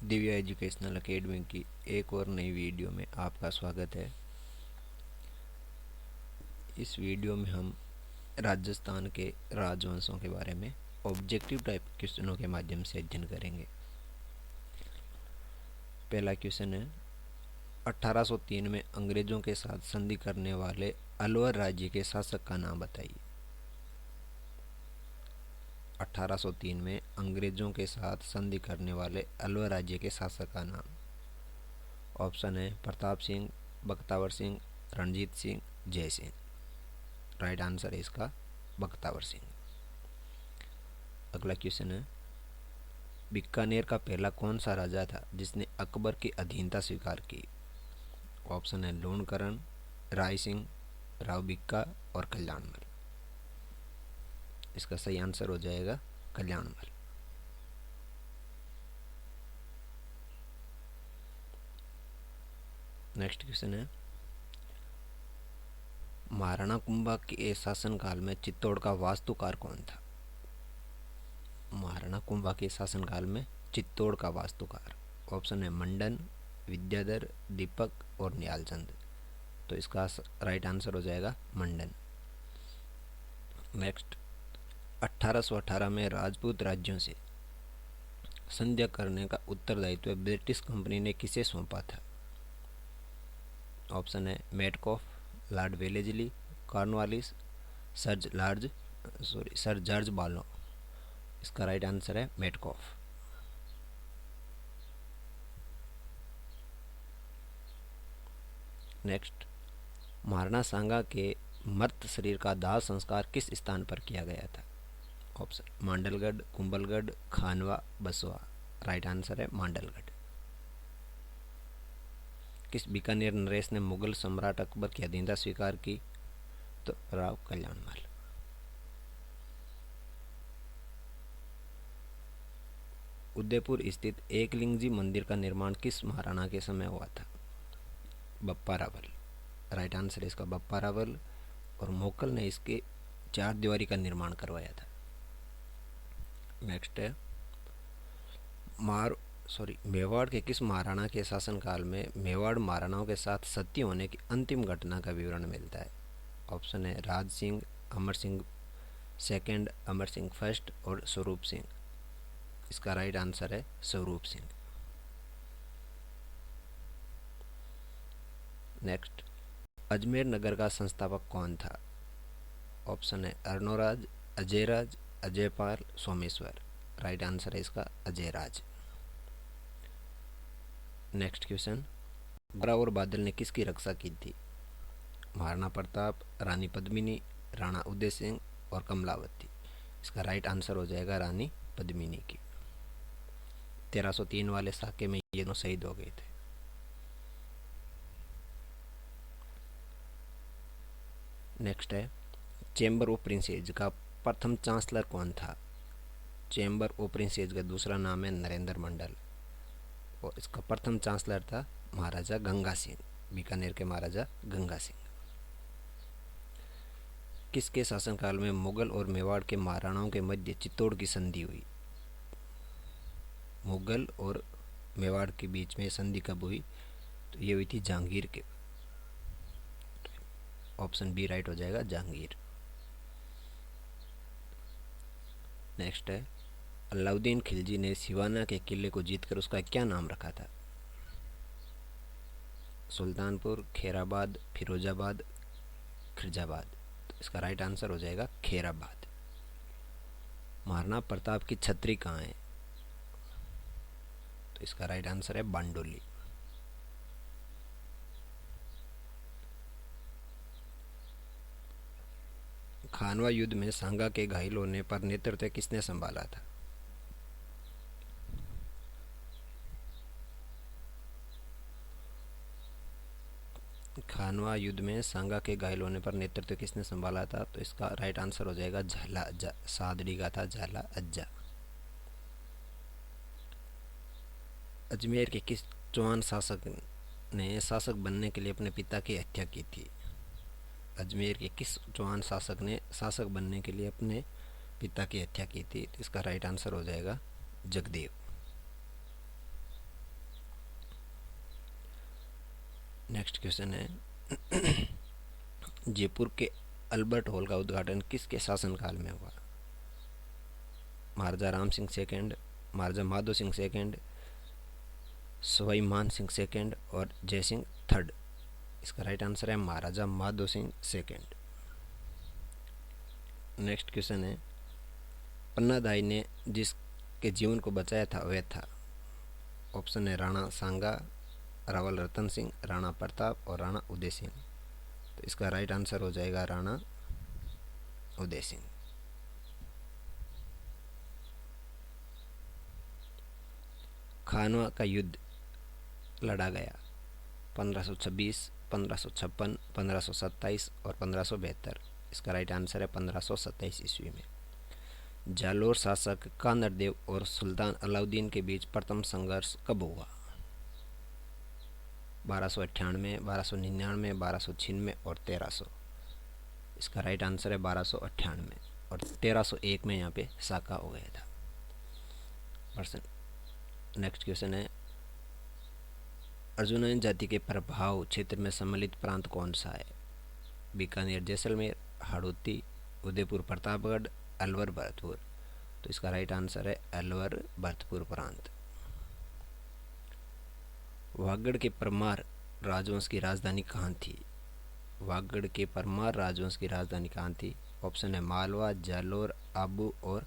Divya educational academy की एक और नई वीडियो में आपका स्वागत है। इस वीडियो में हम राजस्थान के राजवंशों के बारे में ऑब्जेक्टिव टाइप क्वेश्चनों के माध्यम से अध्ययन करेंगे। पहला क्वेश्चन है, 1803 में अंग्रेजों के साथ संधि करने वाले अलवर राज्य के शासक का नाम बताइए। 1803 में अंग्रेजों के साथ संधि करने वाले अलवर राज्य के शासक का नाम। ऑप्शन है प्रताप सिंह, बख्तावर सिंह, रणजीत सिंह, जय सिंह। राइट आंसर है इसका बख्तावर सिंह। अगला क्वेश्चन है, बीकानेर का पहला कौन सा राजा था जिसने अकबर की अधीनता स्वीकार की। ऑप्शन है लूणकरण, राय सिंह, राव बिक्का और कल्याणमल। इसका सही आंसर हो जाएगा कल्याणमल। नेक्स्ट क्वेश्चन है, महाराणा कुंभा के शासनकाल में चित्तौड़ का वास्तुकार कौन था। महाराणा कुंभा के शासनकाल में चित्तौड़ का वास्तुकार। ऑप्शन है मंडन, विद्याधर, दीपक और निहालचंद। तो इसका राइट आंसर हो जाएगा मंडन। नेक्स्ट, 1818 में राजपूत राज्यों से संधि करने का उत्तरदायित्व ब्रिटिश कंपनी ने किसे सौंपा था। ऑप्शन है Metcalfe, Lord Wellesley, Cornwallis, sir George बालो। इसका राइट आंसर है मेटकॉफ। नेक्स्ट, महाराणा सांगा के मर्त शरीर का दाह संस्कार किस स्थान पर किया गया था। ऑप्शन मांडलगढ़, कुंभलगढ़, खानवा, बसवा। राइट आंसर है मांडलगढ़। किस बीकानेर नरेश ने मुगल सम्राट अकबर की अधीनता स्वीकार की। तो राव कल्याणमल। उदयपुर स्थित एकलिंग जी मंदिर का निर्माण किस महाराणा के समय हुआ था। बप्पा रावल। राइट आंसर है इसका बप्पा रावल, और मोकल ने इसके 4 दीवारी का निर्माण करवाया था। नेक्स्ट है, मेवाड़ के किस महाराणा के शासनकाल में मेवाड़ महाराणाओं के साथ सत्य होने की अंतिम घटना का विवरण मिलता है। ऑप्शन है राज सिंह, अमर सिंह सेकंड, अमर सिंह फर्स्ट और स्वरूप सिंह। इसका राइट आंसर है स्वरूप सिंह। नेक्स्ट, अजमेर नगर का संस्थापक कौन था। ऑप्शन है अर्णोराज, अजयराज, अजयपाल, सोमेश्वर। राइट आंसर है इसका अजयराज। नेक्स्ट क्वेश्चन, गोरा और बादल ने किसकी रक्षा की थी। महाराणा प्रताप, रानी पद्मिनी, राणा उदय सिंह और कमलावती। इसका राइट आंसर हो जाएगा रानी पद्मिनी की। 1303 वाले साके में ये दोनों शहीद हो गए थे। नेक्स्ट है, चैम्बर ऑफ प्रिंसेज का प्रथम चांसलर कौन था। चैम्बर ऑफ प्रिंसेज का दूसरा नाम है नरेंद्र मंडल, और इसका प्रथम चांसलर था महाराजा गंगा सिंह, बीकानेर के महाराजा गंगा सिंह। किसके शासनकाल में मुगल और मेवाड़ के महाराणाओं के मध्य चित्तौड़ की संधि हुई। मुगल और मेवाड़ के बीच में संधि कब हुई। तो ये हुई थी जहांगीर के। ऑप्शन बी राइट हो जाएगा जहांगीर। नेक्स्ट है, अलाउद्दीन खिलजी ने सिवाना के किले को जीतकर उसका क्या नाम रखा था। सुल्तानपुर, खैराबाद, फिरोजाबाद, खिरजाबाद। तो इसका राइट आंसर हो जाएगा खैराबाद। महाराणा प्रताप की छतरी कहाँ है। तो इसका राइट आंसर है बांडोली। खानवा युद्ध में सांगा के घायल होने पर नेतृत्व किसने संभाला था। खानवा युद्ध में सांगा के घायल होने पर नेतृत्व किसने संभाला था। तो इसका राइट आंसर हो जाएगा झाला अज्जा। सादड़ी का था झाला अज्जा। अजमेर के किस चौहान शासक ने शासक बनने के लिए अपने पिता की हत्या की थी। अजमेर के किस चौहान शासक ने शासक बनने के लिए अपने पिता की हत्या की थी। तो इसका राइट आंसर हो जाएगा जगदेव। नेक्स्ट क्वेश्चन है जयपुर के अल्बर्ट हॉल का उद्घाटन किसके शासनकाल में हुआ? Maharaja Ram Singh second, Maharaja Madho Singh second, Sawai Man Singh second और जय सिंह थर्ड। इसका राइट आंसर है Maharaja Madho Singh second. Next question है पन्नादाई ने जिसके जीवन को बचाया था वह था? ऑप्शन है राणा सांगा, रावल रतन सिंह, राणा प्रताप और राणा उदय सिंह। तो इसका राइट आंसर हो जाएगा राणा उदय सिंह। खानवा का युद्ध लड़ा गया 1526, 1556, 1527 और 1572। इसका राइट आंसर है 1527 ईस्वी में। जालोर शासक कानरदेव और सुल्तान अलाउद्दीन के बीच प्रथम संघर्ष कब हुआ? 1298, 1299, 1296 और 1300। इसका राइट आंसर है 1298 और 1301 में यहाँ पे साका हो गया था पर्सन। नेक्स्ट क्वेश्चन है अर्जुनन जाति के प्रभाव क्षेत्र में सम्मिलित प्रांत कौन सा है? बीकानेर जैसलमेर, हाड़ौती, उदयपुर प्रतापगढ़, अलवर भरतपुर। तो इसका राइट आंसर है अलवर भरतपुर प्रांत। वागड़ के परमार राजवंश की राजधानी कहाँ थी? वागड़ के परमार राजवंश की राजधानी कहाँ थी? ऑप्शन है मालवा, जालोर, आबू और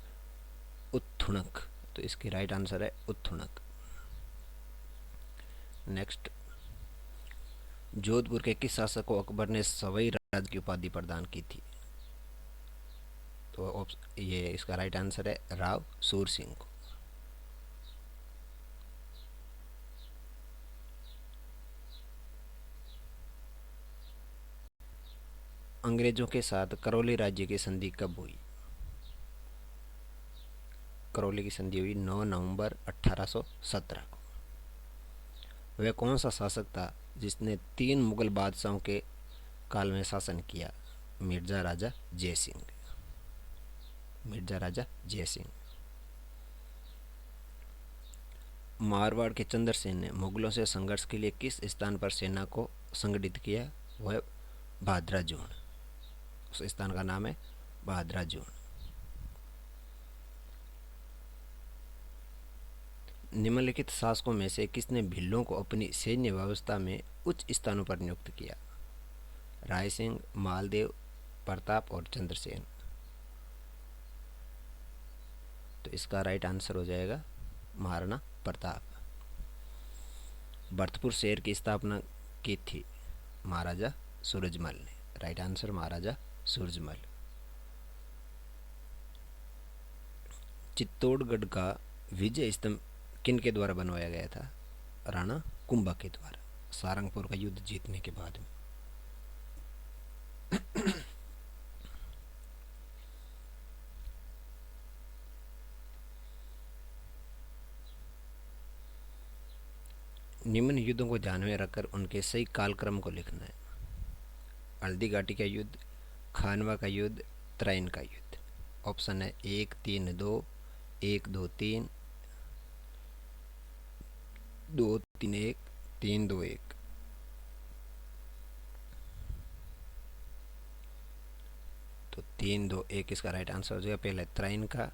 उत्थुणक। तो इसकी राइट आंसर है उत्थुणक। नेक्स्ट जोधपुर के किस शासक को अकबर ने सवाई राज की उपाधि प्रदान की थी? तो ये इसका राइट आंसर है राव सूर सिंह को। अंग्रेजों के साथ करौली राज्य की संधि कब हुई? करौली की संधि हुई 9 नवंबर 1817 को। वह कौन सा शासक था जिसने 3 मुगल बादशाहों के काल में शासन किया? मिर्जा राजा जय सिंह। मिर्जा राजा जय सिंह। मारवाड़ के चंद्रसेन ने मुगलों से संघर्ष के लिए किस स्थान पर सेना को संगठित किया? वह भादरा जोन। उस स्थान का नाम है भादरा जोन। निम्नलिखित शासकों में से किसने भिल्लों को अपनी सैन्य व्यवस्था में उच्च स्थानों पर नियुक्त किया? राय सिंह, मालदेव, प्रताप और चंद्रसेन। तो इसका राइट आंसर हो जाएगा महाराणा प्रताप। भरतपुर शहर की स्थापना की थी महाराजा सूरजमल ने। राइट आंसर महाराजा सूरजमल। चित्तौड़गढ़ का विजय स्तंभ किन के द्वारा बनवाया गया था? राणा कुंभा के द्वारा, सारंगपुर का युद्ध जीतने के बाद में। निम्न युद्धों को ध्यान में रखकर उनके सही कालक्रम को लिखना है। हल्दी घाटी का युद्ध, खानवा का युद्ध, त्राइन का युद्ध। ऑप्शन है 1-3-2, 1-2-3, 2-3-1, 3-2-1। तो 3-2-1 इसका राइट आंसर हो जाएगा। पहले त्राइन का,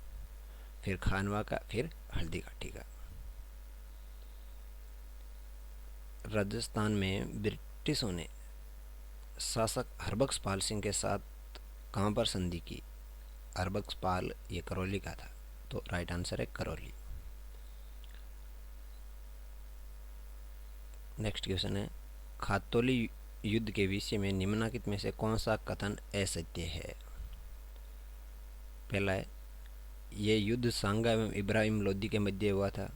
फिर खानवा का, फिर हल्दी घाटी का। राजस्थान में ब्रिटिशों ने शासक हरबख्श पाल सिंह के साथ कहाँ पर संधि की? हरबख्श पाल ये करौली का था। तो राइट आंसर है करौली। नेक्स्ट क्वेश्चन है खातौली युद्ध के विषय में निम्नलिखित में से कौन सा कथन असत्य है? पहला है ये युद्ध सांगा एवं इब्राहिम लोदी के मध्य हुआ था।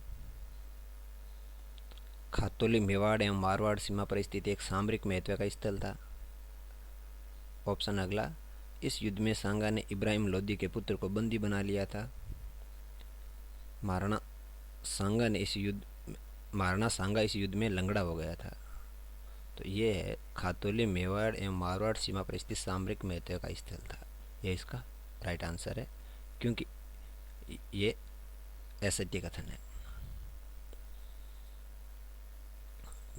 खातौली मेवाड़ एवं मारवाड़ सीमा पर स्थित एक सामरिक महत्व का स्थल था। ऑप्शन अगला, इस युद्ध में सांगा ने इब्राहिम लोदी के पुत्र को बंदी बना लिया था। महाराणा सांगा इस युद्ध में लंगड़ा हो गया था। तो ये है खातौली मेवाड़ एवं मारवाड़ सीमा पर स्थित सामरिक महत्व का स्थल था। यह इसका राइट आंसर है, क्योंकि ये असत्य कथन है।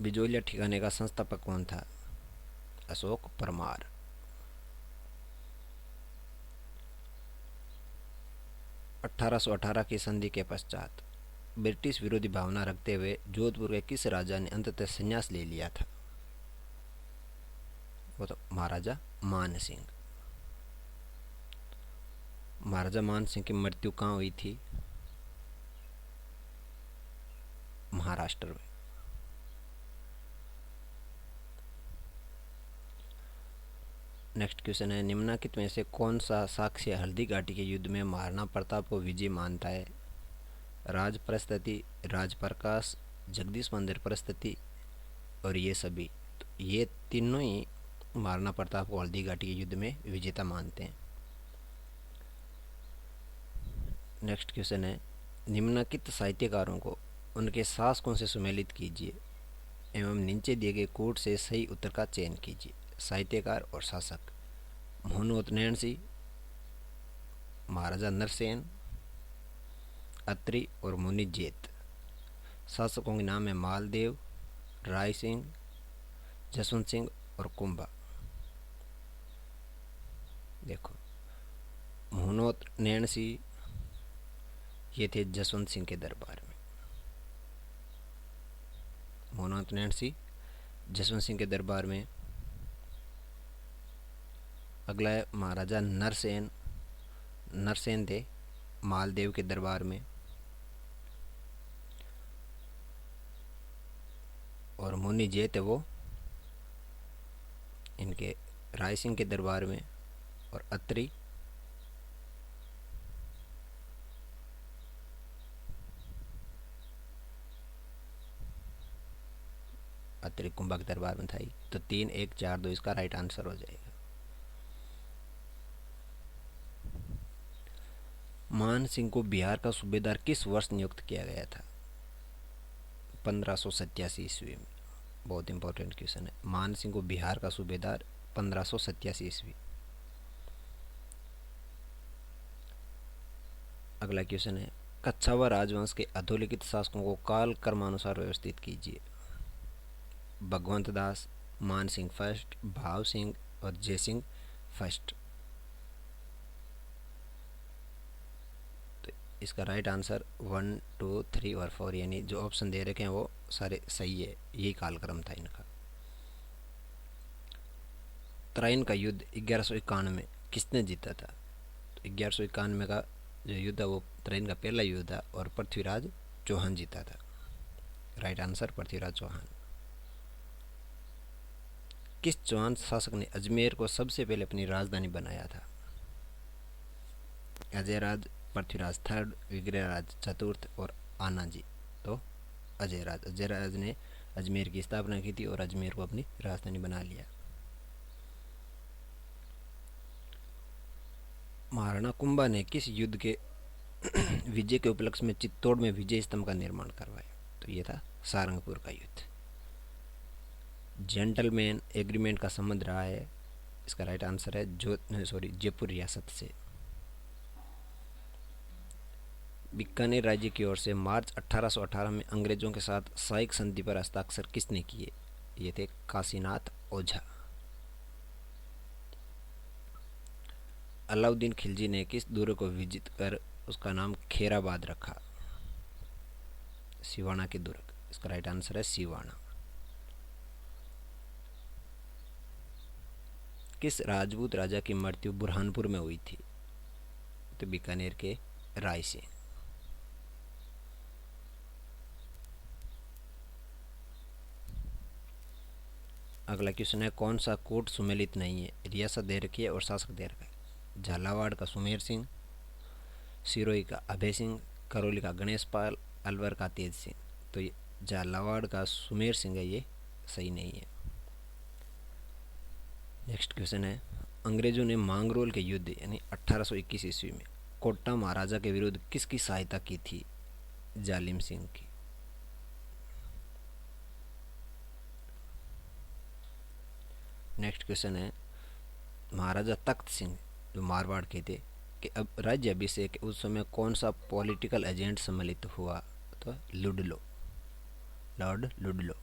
बिजोलिया ठिकाने का संस्थापक कौन था? अशोक परमार। 1818 की संधि के पश्चात ब्रिटिश विरोधी भावना रखते हुए जोधपुर के किस राजा ने अंततः संन्यास ले लिया था? वो तो महाराजा मान सिंह। महाराजा मान सिंह की मृत्यु कहाँ हुई थी? महाराष्ट्र में। नेक्स्ट क्वेश्चन है, निम्नलिखित में से कौन सा साक्ष्य हल्दी घाटी के युद्ध में महाराणा प्रताप को विजय मानता है? राज परिस्थिति, राज प्रकाश, जगदीश मंदिर परिस्थिति और ये सभी। तो ये तीनों ही महाराणा प्रताप को हल्दी घाटी के युद्ध में विजेता मानते हैं। नेक्स्ट क्वेश्चन है, निम्नलिखित साहित्यकारों को उनके शासकों से सुमेलित कीजिए एवं नीचे दिए गए कोड से सही उत्तर का चयन कीजिए। साहित्यकार और शासक: मोहनोत नैणसी, महाराजा नरसेन, अत्रि और मुनिजेत। शासकों के नाम है मालदेव, राय सिंह, जसवंत सिंह और कुंभा। देखो, मोहनोत नैणसी ये थे जसवंत सिंह के दरबार में। मोहनोत नैणसी जसवंत सिंह के दरबार में। अगला है महाराजा नरसेन। नरसेन थे मालदेव के दरबार में। और मुनि जे थे वो इनके राय सिंह के दरबार में। और अत्रि अत्रि कुंभा के दरबार में था। तो 3, 1, 4, 2 इसका राइट आंसर हो जाएगा। मान सिंह को बिहार का सूबेदार किस वर्ष नियुक्त किया गया था? 1587 ईस्वी में। बहुत इंपॉर्टेंट क्वेश्चन है। मान सिंह को बिहार का सूबेदार 1587 ईस्वी। अगला क्वेश्चन है, कच्छावा राजवंश के अधोलिखित शासकों को काल क्रमानुसार व्यवस्थित कीजिए। भगवंत दास, मान सिंह फर्स्ट, भाव सिंह और जय सिंह फर्स्ट। तो इसका राइट आंसर 1, 2, 3 और 4 यानी जो ऑप्शन दे रखे हैं वो सारे सही है। यही कालक्रम था इनका। तराइन का युद्ध 1151 में किसने जीता था? तो 1191 का जो युद्ध है वो तराइन का पहला युद्ध था और पृथ्वीराज चौहान जीता था। Right answer Prithviraj Chauhan. किस चौहान शासक ने अजमेर को सबसे पहले अपनी राजधानी बनाया था? अजयराज, पृथ्वीराज थर्ड, विग्रहराज चतुर्थ और आनाजी। तो अजयराज ने अजमेर की स्थापना की थी और अजमेर को अपनी राजधानी बना लिया। महाराणा कुंभा ने किस युद्ध के विजय के उपलक्ष्य में चित्तौड़ में विजय स्तंभ का निर्माण करवाया? तो ये था सारंगपुर का युद्ध। जेंटलमैन एग्रीमेंट का संबंध रहा है। इसका राइट आंसर है जयपुर रियासत से। बीकानेर राज्य की ओर से मार्च 1818 में अंग्रेजों के साथ साइक संधि पर हस्ताक्षर किसने किए? ये थे काशीनाथ ओझा। अलाउद्दीन खिलजी ने किस दुर्ग को विजित कर उसका नाम खेराबाद रखा? सिवाना के दुर्ग। इसका राइट आंसर है सिवाना। किस राजपूत राजा की मृत्यु बुरहानपुर में हुई थी? तो बीकानेर के राय सिंह। अगला क्वेश्चन है, कौन सा कोट सुमेलित नहीं है? रियासत दे रखी है और शासक दे रखा है। झालावाड़ का सुमेर सिंह, सिरोही का अभय सिंह, करौली का गणेश पाल, अलवर का तेज सिंह। तो ये झालावाड़ का सुमेर सिंह है, ये सही नहीं है। नेक्स्ट क्वेश्चन है, अंग्रेजों ने मांगरोल के युद्ध यानी 1821 ईस्वी में कोट्टा महाराजा के विरुद्ध किसकी सहायता की थी? जालिम सिंह की। नेक्स्ट क्वेश्चन है, महाराजा तख्त सिंह जो मारवाड़ के थे कि अब राज्य अभिषेक उस समय कौन सा पॉलिटिकल एजेंट सम्मिलित हुआ? तो लॉर्ड लुडलो।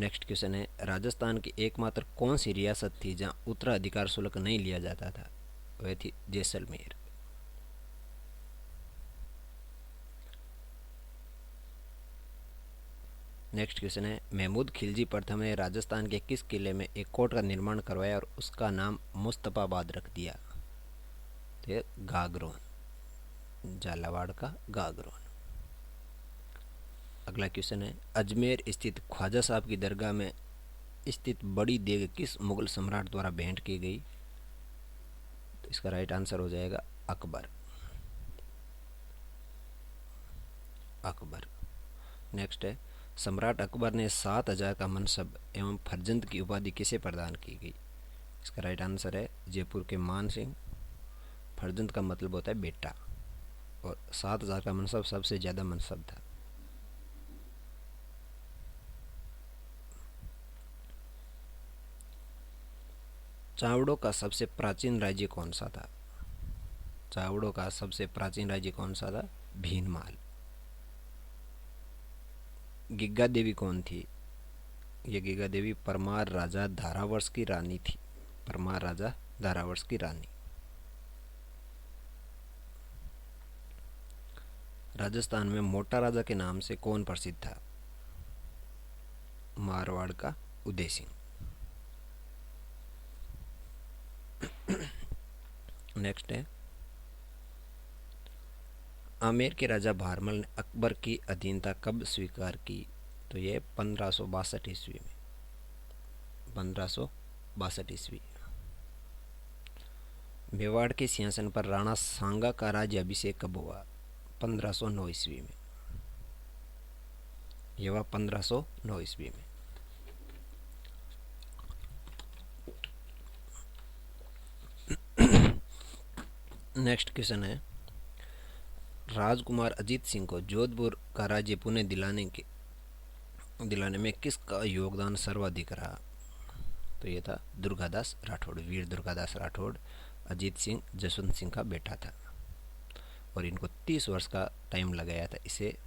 नेक्स्ट क्वेश्चन है, राजस्थान की एकमात्र कौन सी रियासत थी जहां उत्तराधिकार शुल्क नहीं लिया जाता था? वह थी जैसलमेर। नेक्स्ट क्वेश्चन है, महमूद खिलजी प्रथम ने राजस्थान के किस किले में एक कोट का निर्माण करवाया और उसका नाम मुस्तफाबाद रख दिया? तो गागरोन, झालावाड़ का गागरोन। अगला क्वेश्चन है, अजमेर स्थित ख्वाजा साहब की दरगाह में स्थित बड़ी देग किस मुगल सम्राट द्वारा भेंट की गई? तो इसका राइट आंसर हो जाएगा अकबर। अकबर। नेक्स्ट है, सम्राट अकबर ने 7,000 का मनसब एवं फरजंद की उपाधि किसे प्रदान की गई? इसका राइट आंसर है जयपुर के मान सिंह। फरजंद का मतलब होता है बेटा, और 7,000 का मनसब सबसे ज़्यादा मनसब था। चावड़ों का सबसे प्राचीन राज्य कौन सा था? चावड़ों का सबसे प्राचीन राज्य कौन सा था? भीनमाल। गिग्गा देवी कौन थी? ये गिग्गा देवी परमार राजा धारावर्ष की रानी थी। परमार राजा धारावर्ष की रानी। राजस्थान में मोटा राजा के नाम से कौन प्रसिद्ध था? मारवाड़ का उदय सिंह। नेक्स्ट है, आमेर के राजा भारमल ने अकबर की अधीनता कब स्वीकार की? तो ये 1562 ईस्वी में। 1562 ईस्वी। मेवाड़ के सिंहासन पर राणा सांगा का राज्य अभिषेक कब हुआ? 1509 ईस्वी में। यह हुआ 1509 ईस्वी में। नेक्स्ट क्वेश्चन है, राजकुमार अजीत सिंह को जोधपुर का राज्य पुनः दिलाने में किसका योगदान सर्वाधिक रहा? तो ये था दुर्गादास राठौड़। वीर दुर्गादास राठौड़ अजीत सिंह जसवंत सिंह का बेटा था, और इनको 30 वर्ष का टाइम लगाया था। इसे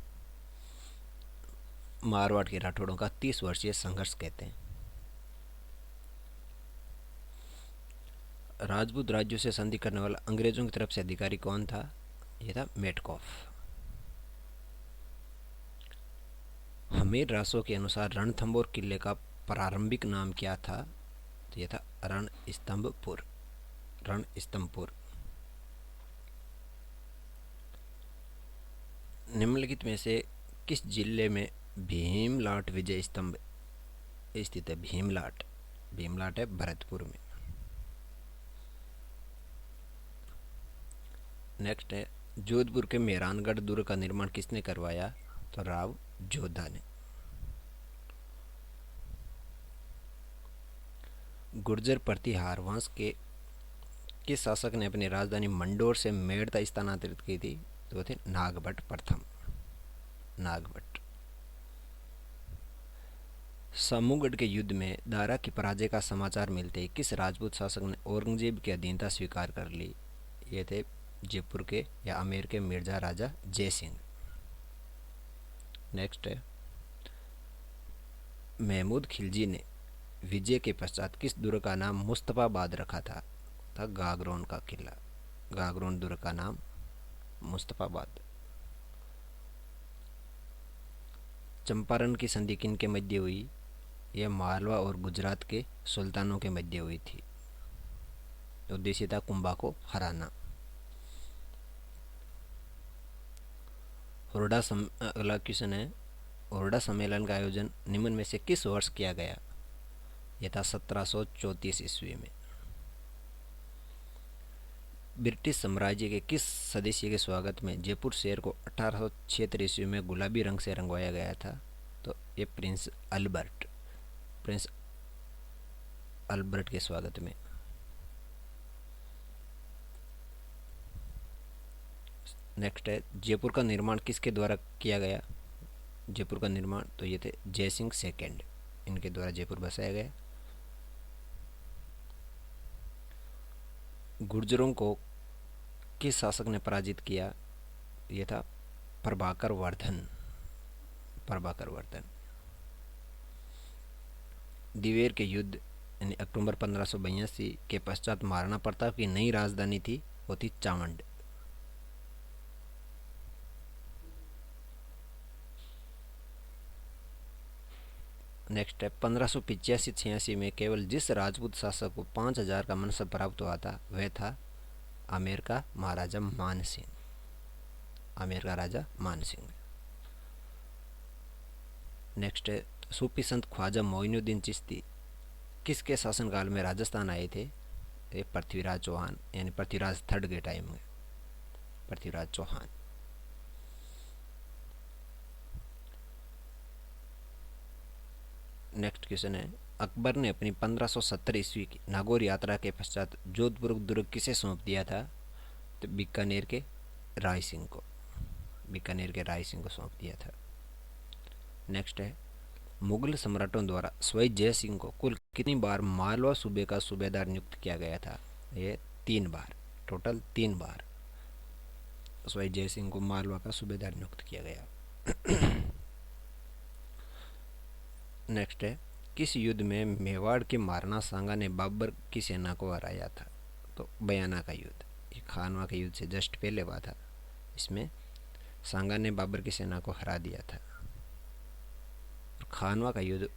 मारवाड़ के राठौड़ों का 30 वर्षीय संघर्ष कहते हैं। राजपूत राज्यों से संधि करने वाला अंग्रेजों की तरफ से अधिकारी कौन था? यह था मेटकॉफ। हमीर रासो के अनुसार रणथंभौर किले का प्रारंभिक नाम क्या था? तो यह था रणस्तंभपुर। रणस्तंभपुर। निम्नलिखित में से किस जिले में भीमलाट विजय स्तंभ स्थित है? भीमलाट। भीमलाट है भरतपुर में। नेक्स्ट है, जोधपुर के मेहरानगढ़ दुर्ग का निर्माण किसने करवाया? तो राव जोधा ने। गुर्जर प्रतिहार वंश के किस शासक ने अपनी राजधानी मंडोर से मेड़ता स्थानांतरित की थी? तो वो थे नागभट्ट प्रथम। नागभट्ट। समूहगढ़ के युद्ध में दारा की पराजय का समाचार मिलते ही किस राजपूत शासक ने औरंगजेब की अधीनता स्वीकार कर ली? ये थे जयपुर के या आमेर के मिर्जा राजा जय सिंह। नेक्स्ट है, महमूद खिलजी ने विजय के पश्चात किस दुर्ग का नाम मुस्तफाबाद रखा था? गागरोन का किला। गागरोन दुर्ग का नाम मुस्तफाबाद। चंपारण की संधि किन के मध्य हुई? यह मालवा और गुजरात के सुल्तानों के मध्य हुई थी। उद्देश्य था कुंभा को हराना। अगला क्वेश्चन है, हुरडा सम्मेलन का आयोजन निम्न में से किस वर्ष किया गया? यह था 1734 ईस्वी में। ब्रिटिश साम्राज्य के किस सदस्य के स्वागत में जयपुर शहर को 1876 ईस्वी में गुलाबी रंग से रंगवाया गया था? तो ये प्रिंस अल्बर्ट के स्वागत में। नेक्स्ट है, जयपुर का निर्माण किसके द्वारा किया गया? जयपुर का निर्माण तो ये थे जयसिंह सेकंड, इनके द्वारा जयपुर बसाया गया। गुर्जरों को किस शासक ने पराजित किया? यह था प्रभाकर वर्धन। दिवेर के युद्ध यानी अक्टूबर 1582 के पश्चात महाराणा प्रताप की नई राजधानी थी वो थी चावंड। नेक्स्ट है 1585-86 में केवल जिस राजपूत शासक को 5000 का मनसब प्राप्त हुआ था वह था आमेर का महाराजा मान सिंह। आमेर का राजा मान सिंह। नेक्स्ट है सूफी संत ख्वाजा मोइनुद्दीन चिश्ती किसके शासनकाल में राजस्थान आए थे? ये पृथ्वीराज चौहान यानी पृथ्वीराज थर्ड के टाइम में, पृथ्वीराज चौहान। नेक्स्ट क्वेश्चन है अकबर ने अपनी 1570 ईस्वी की नागौर यात्रा के पश्चात जोधपुर दुर्ग किसे सौंप दिया था? तो बीकानेर के राय सिंह को, बीकानेर के राय सिंह को सौंप दिया था। नेक्स्ट है मुगल सम्राटों द्वारा सवाई जय सिंह को कुल कितनी बार मालवा सूबे का सूबेदार नियुक्त किया गया था? ये 3 बार, टोटल 3 बार सवाई जय सिंह को मालवा का सूबेदार नियुक्त किया गया। नेक्स्ट है किस युद्ध में मेवाड़ के महाराणा सांगा ने बाबर की सेना को हराया था? तो बयाना का युद्ध, ये खानवा के युद्ध से जस्ट पहले हुआ था। इसमें सांगा ने बाबर की सेना को हरा दिया था। खानवा का युद्ध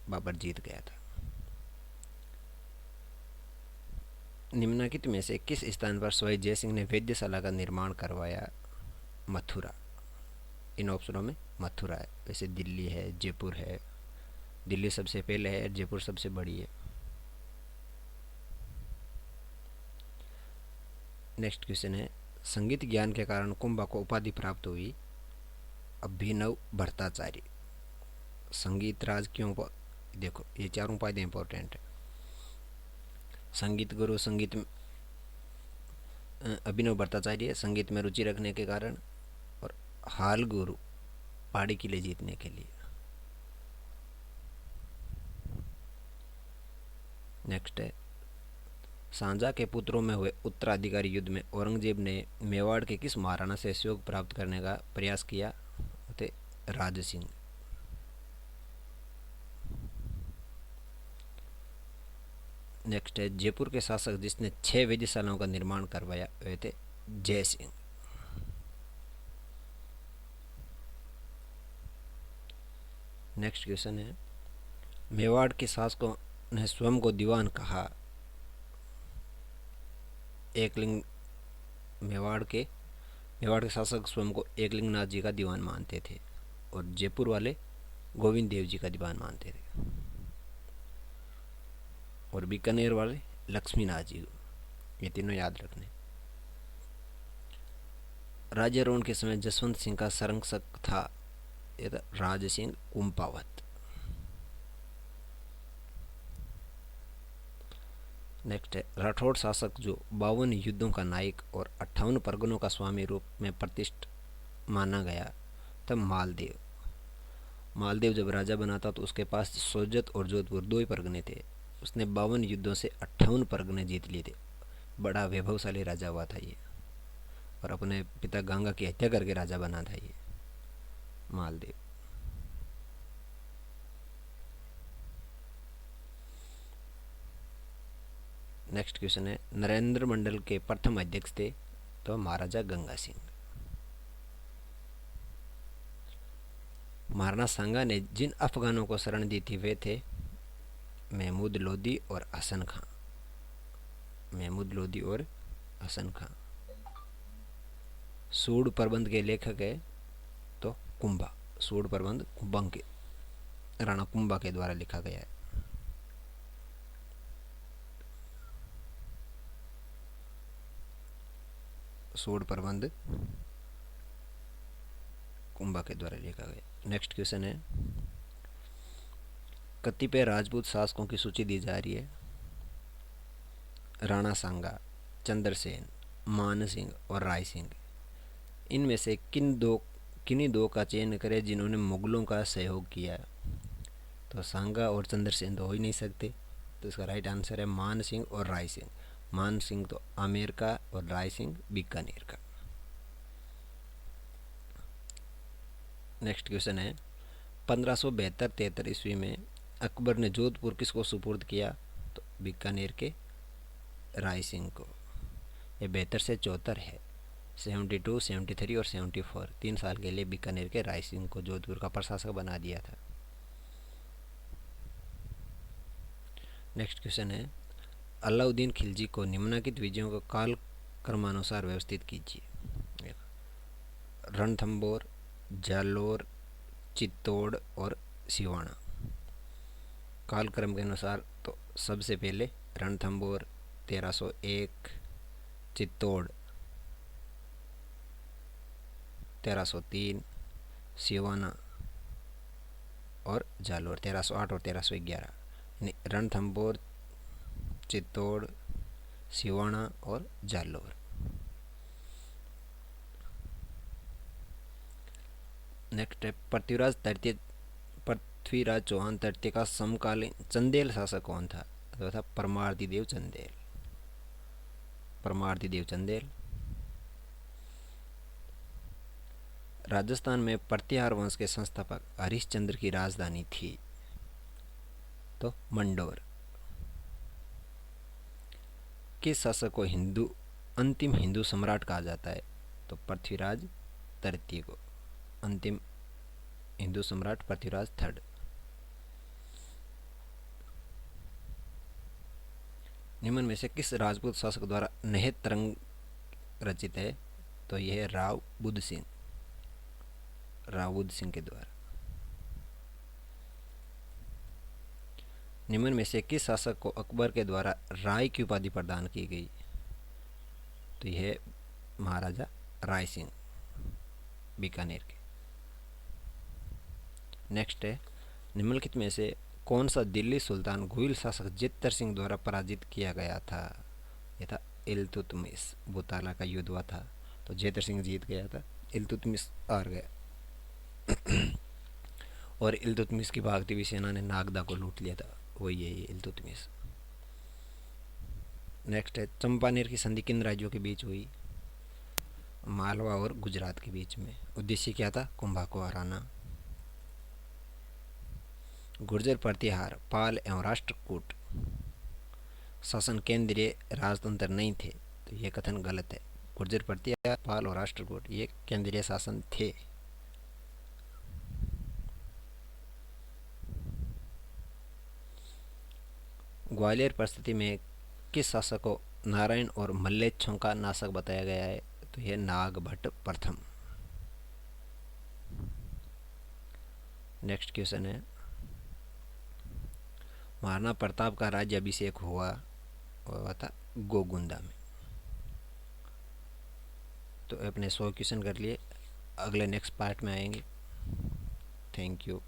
बाबर जीत गया था। निम्नलिखित में से किस स्थान पर सवाई जय सिंह ने वेधशाला का निर्माण करवाया? मथुरा। इन ऑप्शनों में मथुरा है। वैसे दिल्ली है, जयपुर है। दिल्ली सबसे पहले है, जयपुर सबसे बड़ी है। नेक्स्ट क्वेश्चन है संगीत ज्ञान के कारण कुंभा को उपाधि प्राप्त हुई? अभिनव भट्टाचार्य। संगीत राज क्यों? देखो ये चारों उपाधि इंपॉर्टेंट है। संगीत गुरु संगीत में अभिनव भट्टाचार्य संगीत में रुचि रखने के कारण, और हाल गुरु पहाड़ी किले जीतने के लिए। नेक्स्ट है सांझा के पुत्रों में हुए उत्तराधिकारी युद्ध में औरंगजेब ने मेवाड़ के किस महाराणा से सहयोग प्राप्त करने का प्रयास किया? थे राज सिंह। नेक्स्ट है जयपुर के शासक जिसने 6 वेधशालाओं का निर्माण करवाया वे थे जय सिंह। नेक्स्ट क्वेश्चन है मेवाड़ के शासकों ने स्वयं को दीवान कहा? एकलिंग। मेवाड़ के शासक स्वयं को एकलिंगनाथ जी का दीवान मानते थे और जयपुर वाले गोविंद देव जी का दीवान मानते थे, और बीकानेर वाले लक्ष्मीनाथ जी को। ये तीनों याद रखने। राजारोहण के समय जसवंत सिंह का संरक्षक था राज सिंह कुंपावत। नेक्स्ट है राठौड़ शासक जो 52 युद्धों का नायक और 58 परगनों का स्वामी रूप में प्रतिष्ठित माना गया तब मालदेव। मालदेव जब राजा बना था तो उसके पास सोजत और जोधपुर 2 ही परगने थे। उसने 52 युद्धों से 58 परगने जीत लिए थे। बड़ा वैभवशाली राजा हुआ था ये, और अपने पिता गंगा की हत्या करके राजा बना था ये मालदेव। नेक्स्ट क्वेश्चन है नरेंद्र मंडल के प्रथम अध्यक्ष थे? तो महाराजा गंगा सिंह। महाराणा सांगा ने जिन अफगानों को शरण दी थी वे थे महमूद लोदी और हसन खां। महमूद लोदी और हसन खां। सूड प्रबंध के लेखक है तो कुंभा। सूड प्रबंध कुंभा के राणा कुंभा के द्वारा लिखा गया है। सूड प्रबंध कुंभा के द्वारा लिखा गया। नेक्स्ट क्वेश्चन है कतिपय राजपूत शासकों की सूची दी जा रही है। राणा सांगा, चंद्रसेन, मान सिंह और राय सिंह। इनमें से किन्हीं दो का चयन करें जिन्होंने मुगलों का सहयोग किया? तो सांगा और चंद्रसेन तो हो ही नहीं सकते, तो इसका राइट आंसर है मान सिंह और राय सिंह। मान सिंह तो आमेर का और राय सिंह बीकानेर का। नेक्स्ट क्वेश्चन है 1572-73 ईस्वी में अकबर ने जोधपुर किसको सुपुर्द किया? तो बीकानेर के राय सिंह को। ये 72 से 74 है। 72, 73 और 74 3 साल के लिए बीकानेर के राय सिंह को जोधपुर का प्रशासक बना दिया था। नेक्स्ट क्वेश्चन है, अलाउद्दीन खिलजी को निम्नलिखित विजयों को काल क्रमानुसार व्यवस्थित कीजिए। रणथंबोर, जालोर, चित्तौड़ और सिवाना। कालक्रम के अनुसार तो सबसे पहले रणथंबोर 1301, चित्तौड़ 1303, सिवाना और जालोर 1308 और 1311। रणथंबोर, चित्तौड़, सिवाना और जालोर। नेक्स्ट है, पृथ्वीराज चौहान तृतीय का समकालीन चंदेल शासक कौन था? तो था परमार्दिदेव चंदेल। परमार्दिदेव चंदेल। राजस्थान में प्रतिहार वंश के संस्थापक हरिश्चंद्र की राजधानी थी? तो मंडोर। किस शासक को अंतिम हिंदू सम्राट कहा जाता है? तो पृथ्वीराज तृतीय को अंतिम हिंदू सम्राट पृथ्वीराज थर्ड। निम्न में से किस राजपूत शासक द्वारा नहेत तरंग रचित है? तो यह है राव बुद्ध सिंह के द्वारा। निम्न में से किस शासक को अकबर के द्वारा राय की उपाधि प्रदान की गई? तो यह है महाराजा राय सिंह बीकानेर के। नेक्स्ट है, निम्नलिखित में से कौन सा दिल्ली सुल्तान घुइल शासक जेतर सिंह द्वारा पराजित किया गया था? यह था इल्तुतमिश। बुताला का युद्ध हुआ था तो जेतर सिंह जीत गया था, इल्तुतमिश हार गया। और इल्तुतमिश की भागती हुई सेना ने नागदा को लूट लिया था, वही है ये इल्तुतमिश। नेक्स्ट है, चंपानेर की संधि किन राज्यों के बीच हुई? मालवा और गुजरात के बीच में। उद्देश्य क्या था? कुंभा को हराना। गुर्जर प्रतिहार पाल एवं राष्ट्रकूट शासन केंद्रीय राजतंत्र नहीं थे? तो यह कथन गलत है। गुर्जर प्रतिहार, पाल और राष्ट्रकूट ये केंद्रीय शासन थे। ग्वालियर परिस्थिति में किस शासक को नारायण और मल्लेच्छों का नाशक बताया गया है? तो यह नागभट्ट प्रथम। नेक्स्ट क्वेश्चन है, महाराणा प्रताप का राज्य अभिषेक हुआ था गोगुंदा में। तो अपने 100 क्वेश्चन कर लिए, अगले नेक्स्ट पार्ट में आएंगे। Thank you.